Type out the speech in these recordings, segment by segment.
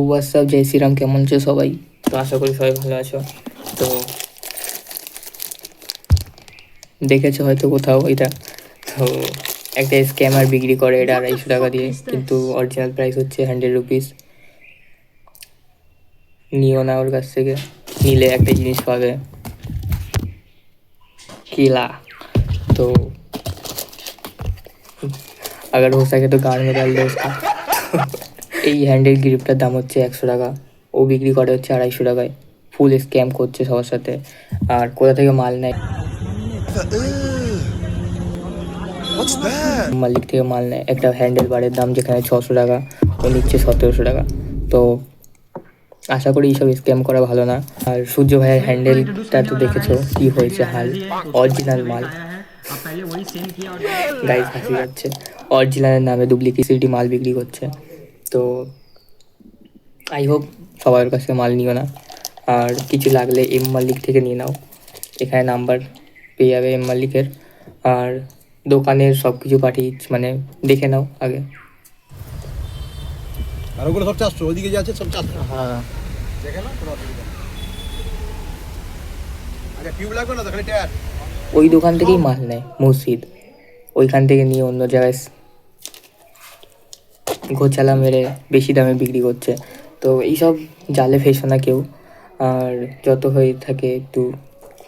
WhatsApp, জয় শ্রীরাম, কেমন আছো সবাই? তো আশা করি সবাই ভালো আছো। তো দেখেছো হয়তো কোথাও এটা। তো একটা স্ক্যামার বিক্রি করে এটা 250 টাকা দিয়ে, কিন্তু অরিজিনাল প্রাইস হচ্ছে 100 রুপিস। নিও না ওর কাছ থেকে, নিলে একটা জিনিস পাবে, केला। तो अगर हो सके तो गाड़ में डाल दो उसका। এই হ্যান্ডেল গ্রিপটার দাম হচ্ছে 100 টাকা, ও বিক্রি করে হচ্ছে 250 টাকায়। ফুল স্ক্যাম করছে সবার সাথে। আর কোথা থেকে মাল নেয়, মালিক থেকে মাল নেয়। একটা হ্যান্ডেল বারের দাম যেখানে 600 টাকা, ও নিচ্ছে 1700 টাকা। তো আশা করি এইসব স্ক্যাম করা ভালো না। আর সূর্য ভাইয়ের হ্যান্ডেলটা তো দেখেছো কি হয়েছে হাল, অরিজিনাল মাল। গাইস হাসি যাচ্ছে, অরিজিনালের নামে ডুপ্লিকেসিটি মাল বিক্রি করছে। তো আই হোপ সবার কাছে মাল নিও না। আর কিছু লাগলে এম মালিক থেকে নিয়ে নাও, এখানে নাম্বার পেয়ে যাবে এম মালিকের। আর দোকানের সব কিছু পাঠিয়ে মানে দেখে নাও আগে। আর ওগুলো সব 400, ওইদিকে যে আছে সব 400। হ্যাঁ, দেখে না কোনো অসুবিধা নেই। আচ্ছা টিউব লাগবে না তো, খালি টায়ার। ওই দোকান থেকেই মাল নেয় মসজিদ, ওইখান থেকে নিয়ে অন্য জায়গায় ঘোচালা মেরে বেশি দামে বিক্রি করছে। তো এইসব জালে ফেসো না কেউ। আর যত হয়ে থাকে একটু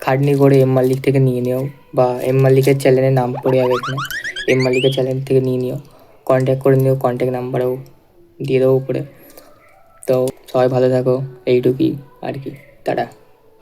খাটনি করে এম মালিক থেকে নিয়ে নিও, বা এম মালিকের চ্যানেলের নাম পড়ে যাবে এখানে, এম মালিকের চ্যানেল থেকে নিয়ে নিও। কন্ট্যাক্ট করে নিও, কন্ট্যাক্ট নাম্বারও দিয়ে দেবো উপরে। তো সবাই ভালো থাকো, এইটুকুই আর কি। টাটা।